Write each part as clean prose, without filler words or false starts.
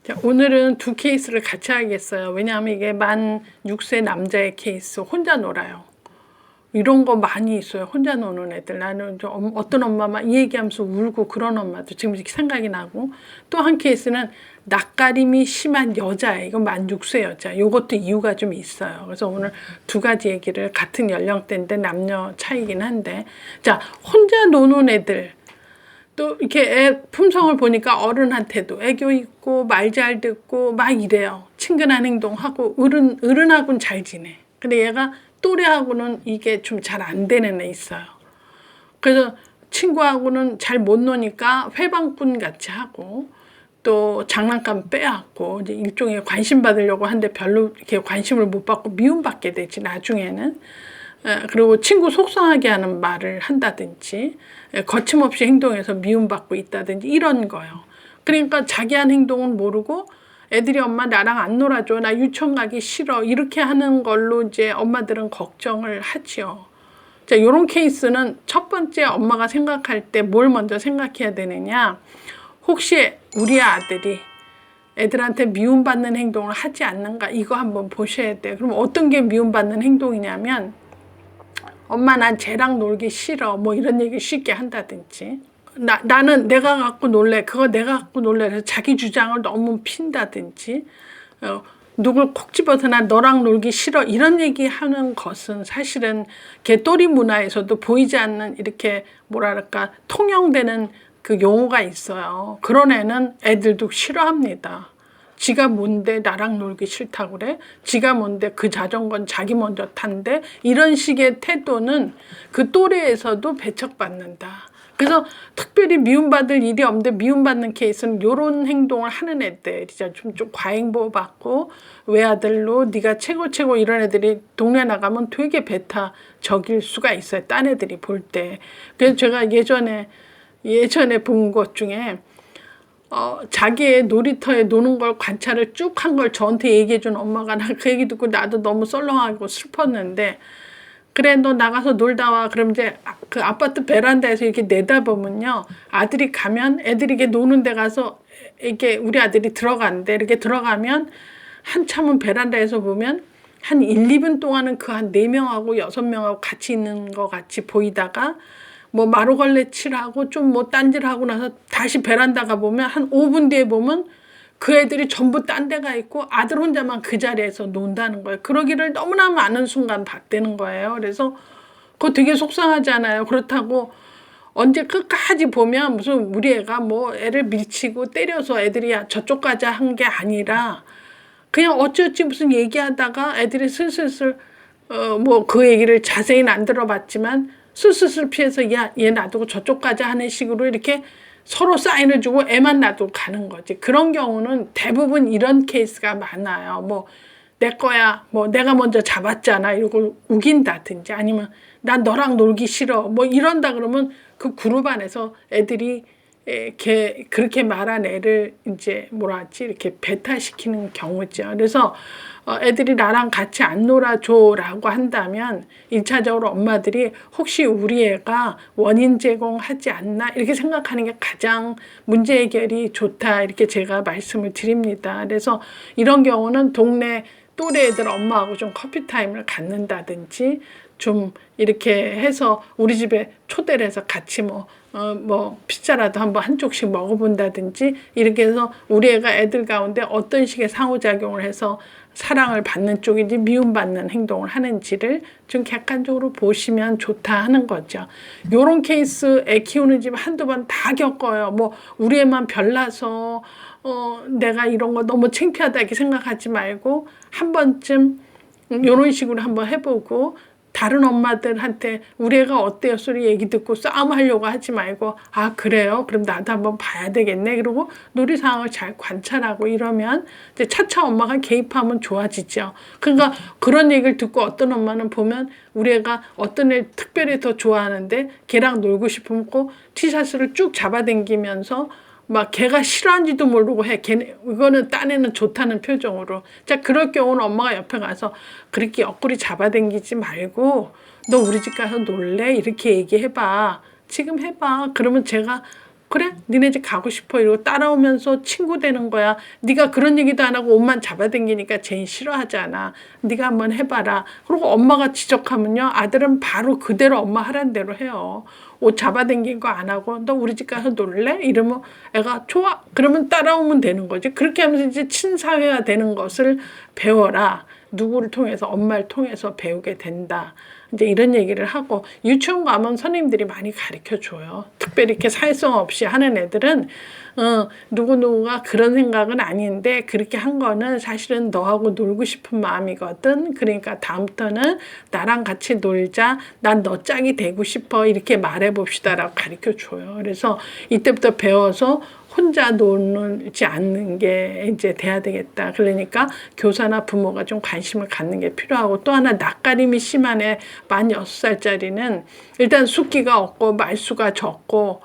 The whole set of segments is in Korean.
자, 오늘은 두 케이스를 같이 하겠어요. 왜냐하면 이게 만 6세 남자의 케이스, 혼자 놀아요. 이런 거 많이 있어요. 혼자 노는 애들. 나는 어떤 엄마만 이 얘기하면서 울고 그런 엄마도 지금 이렇게 생각이 나고, 또 한 케이스는 낯가림이 심한 여자예요. 이건 만 6세 여자. 이것도 이유가 좀 있어요. 그래서 오늘 두 가지 얘기를, 같은 연령대인데 남녀 차이긴 한데, 자, 혼자 노는 애들. 또 이렇게 애 품성을 보니까 어른한테도 애교 있고 말 잘 듣고 막 이래요. 친근한 행동하고 어른하고는 잘 지내. 근데 얘가 또래하고는 이게 좀 잘 안 되는 애 있어요. 그래서 친구하고는 잘 못 노니까 회방꾼 같이 하고, 또 장난감 빼앗고 이제 일종의 관심 받으려고 하는데 별로 이렇게 관심을 못 받고 미움받게 되지 나중에는. 그리고 친구 속상하게 하는 말을 한다든지, 거침없이 행동해서 미움받고 있다든지 이런 거요. 그러니까 자기 한 행동은 모르고 애들이 엄마 나랑 안 놀아줘, 나 유치원 가기 싫어, 이렇게 하는 걸로 이제 엄마들은 걱정을 하지요. 자, 요런 케이스는 첫 번째 엄마가 생각할 때 뭘 먼저 생각해야 되느냐. 혹시 우리 아들이 애들한테 미움받는 행동을 하지 않는가, 이거 한번 보셔야 돼요. 그럼 어떤 게 미움받는 행동이냐면, 엄마 난 쟤랑 놀기 싫어, 뭐 이런 얘기 쉽게 한다든지, 나는 내가 갖고 놀래, 그거 내가 갖고 놀래, 그래서 자기 주장을 너무 핀다든지, 누굴 콕 집어서 난 너랑 놀기 싫어, 이런 얘기 하는 것은 사실은 개또리 문화에서도 보이지 않는 이렇게 뭐랄까 통용되는 그 용어가 있어요. 그런 애는 애들도 싫어합니다. 지가 뭔데 나랑 놀기 싫다고 그래? 지가 뭔데 그 자전거는 자기 먼저 탄대? 이런 식의 태도는 그 또래에서도 배척받는다. 그래서 특별히 미움받을 일이 없는데 미움받는 케이스는 이런 행동을 하는 애들이죠. 좀 과잉보호 받고 외아들로 네가 최고 이런 애들이 동네 나가면 되게 배타적일 수가 있어요. 딴 애들이 볼 때. 그래서 제가 예전에 본 것 중에 자기의 놀이터에 노는 걸 관찰을 쭉 한 걸 저한테 얘기해 준 엄마가, 나 그 얘기 듣고 나도 너무 썰렁하고 슬펐는데, 그래 너 나가서 놀다 와. 그럼 이제 그 아파트 베란다에서 이렇게 내다보면요, 아들이 가면 애들이 이렇게 노는 데 가서 이렇게 우리 아들이 들어간대. 이렇게 들어가면 한참은 베란다에서 보면 한 1, 2분 동안은 그 한 4명하고 6명하고 같이 있는 것 같이 보이다가 뭐 마루걸레 칠하고 좀 뭐 딴질하고 나서 다시 베란다 가 보면 한 5분 뒤에 보면 그 애들이 전부 딴 데가 있고 아들 혼자만 그 자리에서 논다는 거예요. 그러기를 너무나 많은 순간 봤다는 거예요. 그래서 그거 되게 속상하잖아요. 그렇다고 언제 끝까지 보면 무슨 우리 애가 뭐 애를 밀치고 때려서 애들이 저쪽까지 한 게 아니라, 그냥 어찌어찌 무슨 얘기하다가 애들이 슬슬슬 뭐 그 얘기를 자세히는 안 들어봤지만 슬슬슬 피해서 야, 얘 놔두고 저쪽까지 하는 식으로 이렇게 서로 사인을 주고 애만 놔두고 가는 거지. 그런 경우는 대부분 이런 케이스가 많아요. 뭐 내 거야, 뭐 내가 먼저 잡았잖아, 이러고 우긴다든지, 아니면 난 너랑 놀기 싫어, 뭐 이런다 그러면 그 그룹 안에서 애들이 그렇게 말한 애를 이제 뭐라 하지, 이렇게 배타시키는 경우죠. 그래서 애들이 나랑 같이 안 놀아줘라고 한다면 1차적으로 엄마들이 혹시 우리 애가 원인 제공하지 않나, 이렇게 생각하는 게 가장 문제 해결이 좋다, 이렇게 제가 말씀을 드립니다. 그래서 이런 경우는 동네 또래 애들 엄마하고 좀 커피 타임을 갖는다든지, 좀 이렇게 해서 우리 집에 초대를 해서 같이 뭐 피자라도 한번 한쪽씩 먹어본다든지, 이렇게 해서 우리 애가 애들 가운데 어떤 식의 상호작용을 해서 사랑을 받는 쪽인지 미움받는 행동을 하는지를 좀 객관적으로 보시면 좋다 하는 거죠. 요런 케이스 애 키우는 집 한두 번 다 겪어요. 뭐 우리 애만 별나서 내가 이런 거 너무 창피하다 이렇게 생각하지 말고 한 번쯤 요런 식으로 한번 해보고, 다른 엄마들한테 우리 애가 어때요 소리 얘기 듣고 싸움하려고 하지 말고, 아 그래요? 그럼 나도 한번 봐야 되겠네. 그리고 놀이 상황을 잘 관찰하고 이러면 이제 차차 엄마가 개입하면 좋아지죠. 그러니까 그런 얘기를 듣고 어떤 엄마는 보면 우리 애가 어떤 애 특별히 더 좋아하는데 걔랑 놀고 싶으면 꼭 티셔츠를 쭉 잡아당기면서 막 걔가 싫어하는지도 모르고 해. 걔네 이거는 딴애는 좋다는 표정으로. 자, 그럴 경우는 엄마가 옆에 가서 그렇게 옆구리 잡아당기지 말고 너 우리 집 가서 놀래? 이렇게 얘기해봐. 지금 해봐. 그러면 제가 그래? 니네 집 가고 싶어? 이러고 따라오면서 친구 되는 거야. 네가 그런 얘기도 안 하고 옷만 잡아당기니까 쟤는 싫어하잖아. 네가 한번 해봐라. 그리고 엄마가 지적하면요, 아들은 바로 그대로 엄마 하라는 대로 해요. 옷 잡아당긴 거 안 하고 너 우리 집 가서 놀래? 이러면 애가 좋아. 그러면 따라오면 되는 거지. 그렇게 하면서 이제 친사회화 되는 것을 배워라. 누구를 통해서, 엄마를 통해서 배우게 된다. 이제 이런 얘기를 하고, 유치원 가면 선생님들이 많이 가르쳐 줘요. 특별히 이렇게 사회성 없이 하는 애들은 누구누구가 그런 생각은 아닌데 그렇게 한 거는 사실은 너하고 놀고 싶은 마음이거든. 그러니까 다음부터는 나랑 같이 놀자. 난 너 짝이 되고 싶어. 이렇게 말해 봅시다라고 가르쳐 줘요. 그래서 이때부터 배워서 혼자 놀지 않는 게 이제 돼야 되겠다. 그러니까 교사나 부모가 좀 관심을 갖는 게 필요하고, 또 하나 낯가림이 심한 애 만 6살짜리는 일단 숫기가 없고 말수가 적고,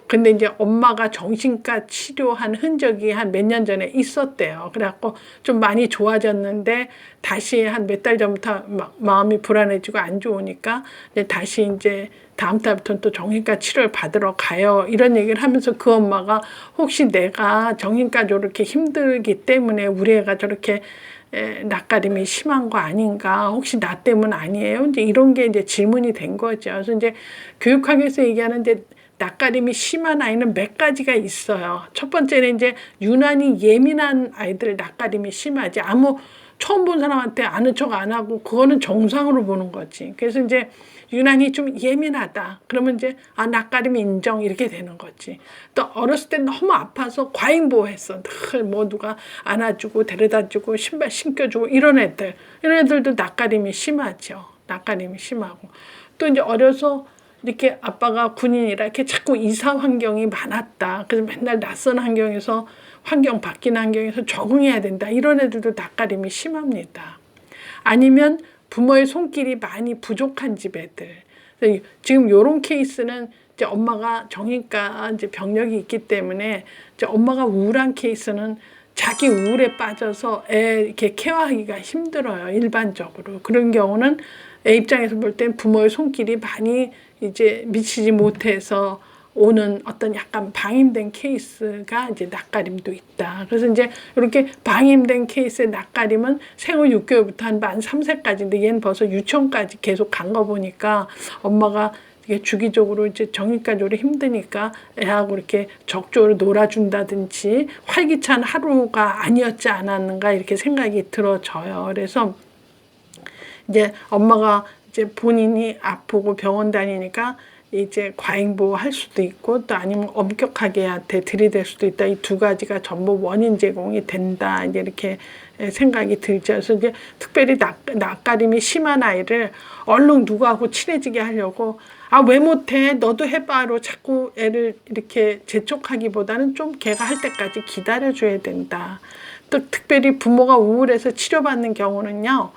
근데 이제 엄마가 정신과 치료한 흔적이 한 몇 년 전에 있었대요. 그래갖고 좀 많이 좋아졌는데 다시 한 몇 달 전부터 마음이 불안해지고 안 좋으니까 이제 다시 이제 다음 달부터는 또 정신과 치료를 받으러 가요. 이런 얘기를 하면서 그 엄마가 혹시 내가 정신과적으로 이렇게 힘들기 때문에 우리 애가 저렇게 낯가림이 심한 거 아닌가? 혹시 나 때문 아니에요? 이제 이런 게 이제 질문이 된 거죠. 그래서 이제 교육학에서 얘기하는데 낯가림이 심한 아이는 몇 가지가 있어요. 첫 번째는 이제 유난히 예민한 아이들 낯가림이 심하지. 처음 본 사람한테 아는 척 안 하고 그거는 정상으로 보는 거지. 그래서 이제 유난히 좀 예민하다. 그러면 이제 낯가림 인정 이렇게 되는 거지. 또 어렸을 때 너무 아파서 과잉보호했어. 늘 뭐 누가 안아주고 데려다주고 신발 신겨주고 이런 애들도 낯가림이 심하죠. 낯가림이 심하고. 또 이제 어려서 이렇게 아빠가 군인이라 이렇게 자꾸 이사 환경이 많았다. 그래서 맨날 낯선 환경에서 바뀐 환경에서 적응해야 된다. 이런 애들도 낯가림이 심합니다. 아니면 부모의 손길이 많이 부족한 집 애들. 지금 요런 케이스는 이제 엄마가 정신과 이제 병력이 있기 때문에 이제 엄마가 우울한 케이스는 자기 우울에 빠져서 애 이렇게 케어하기가 힘들어요. 일반적으로. 그런 경우는 애 입장에서 볼 땐 부모의 손길이 많이 이제 미치지 못해서 오는 어떤 약간 방임된 케이스가 이제 낯가림도 있다. 그래서 이제 이렇게 방임된 케이스의 낯가림은 생후 6개월부터 한 만 3세까지인데 얘는 벌써 유치원까지 계속 간 거 보니까 엄마가 이게 주기적으로 이제 정신과적으로 힘드니까 애하고 이렇게 적극적으로 놀아준다든지 활기찬 하루가 아니었지 않았는가 이렇게 생각이 들어져요. 그래서 이제 엄마가 이제 본인이 아프고 병원 다니니까 이제 과잉보호할 수도 있고 또 아니면 엄격하게 한테 들이댈 수도 있다. 이 두 가지가 전부 원인 제공이 된다. 이제 이렇게 생각이 들죠. 그래서 이제 특별히 낯가림이 심한 아이를 얼른 누구하고 친해지게 하려고 왜 못해? 너도 해봐로 자꾸 애를 이렇게 재촉하기보다는 좀 걔가 할 때까지 기다려줘야 된다. 또 특별히 부모가 우울해서 치료받는 경우는요.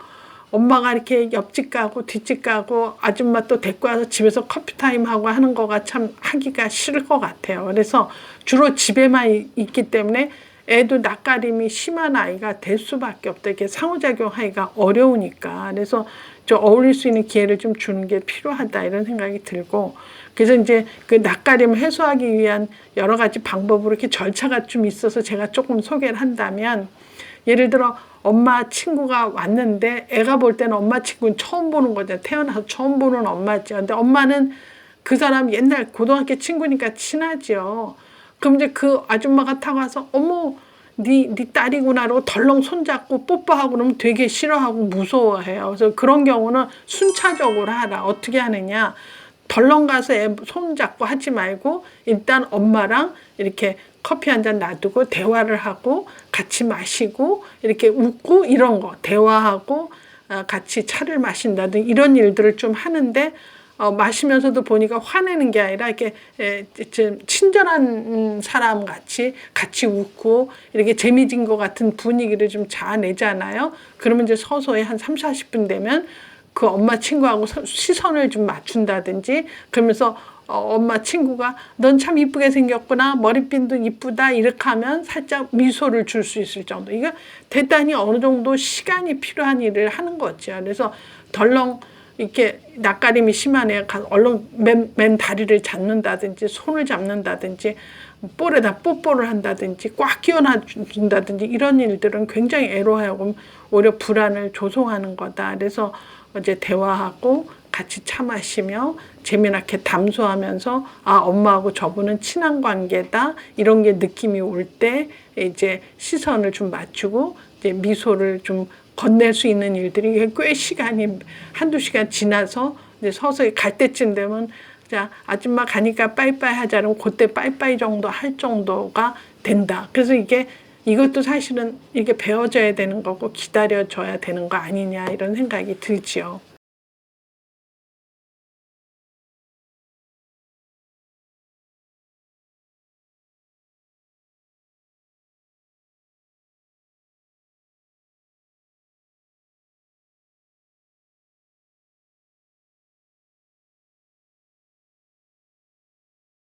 엄마가 이렇게 옆집 가고 뒷집 가고 아줌마 또 데리고 와서 집에서 커피 타임 하고 하는 거가 참 하기가 싫을 것 같아요. 그래서 주로 집에만 있기 때문에 애도 낯가림이 심한 아이가 될 수밖에 없다. 이렇게 상호작용하기가 어려우니까. 그래서 좀 어울릴 수 있는 기회를 좀 주는 게 필요하다 이런 생각이 들고, 그래서 이제 그 낯가림을 해소하기 위한 여러 가지 방법으로 이렇게 절차가 좀 있어서 제가 조금 소개를 한다면, 예를 들어 엄마 친구가 왔는데 애가 볼 때는 엄마 친구는 처음 보는 거잖아요. 태어나서 처음 보는 엄마죠. 근데 엄마는 그 사람 옛날 고등학교 친구니까 친하죠. 그럼 이제 그 아줌마가 타고 와서 어머 네 딸이구나 라고 덜렁 손잡고 뽀뽀하고 그러면 되게 싫어하고 무서워해요. 그래서 그런 경우는 순차적으로 하라. 어떻게 하느냐. 덜렁 가서 애 손잡고 하지 말고 일단 엄마랑 이렇게 커피 한 잔 놔두고 대화를 하고 같이 마시고 이렇게 웃고 이런 거 대화하고 같이 차를 마신다든 이런 일들을 좀 하는데 마시면서도 보니까 화내는 게 아니라 이렇게 친절한 사람 같이 웃고 이렇게 재미진 것 같은 분위기를 좀 자아내잖아요. 그러면 이제 서서히 한 30-40분 되면 그 엄마 친구하고 시선을 좀 맞춘다든지 그러면서 엄마 친구가 넌 참 이쁘게 생겼구나. 머리핀도 이쁘다. 이렇게 하면 살짝 미소를 줄 수 있을 정도. 이거 대단히 어느 정도 시간이 필요한 일을 하는 거죠. 그래서 덜렁 이렇게 낯가림이 심한 애가 얼른 맨 다리를 잡는다든지 손을 잡는다든지 볼에다 뽀뽀를 한다든지 꽉 끼워놔 준다든지 이런 일들은 굉장히 애로하고 오히려 불안을 조성하는 거다. 그래서 이제 대화하고 같이 차 마시며 재미나게 담소하면서 아 엄마하고 저분은 친한 관계다 이런 게 느낌이 올 때 이제 시선을 좀 맞추고 이제 미소를 좀 건넬 수 있는 일들이 꽤 시간이 한두 시간 지나서 이제 서서히 갈 때쯤 되면 자 아줌마 가니까 빠이빠이 하자면 그때 빠이빠이 정도 할 정도가 된다. 그래서 이것도 사실은 이게 배워져야 되는 거고 기다려져야 되는 거 아니냐 이런 생각이 들지요.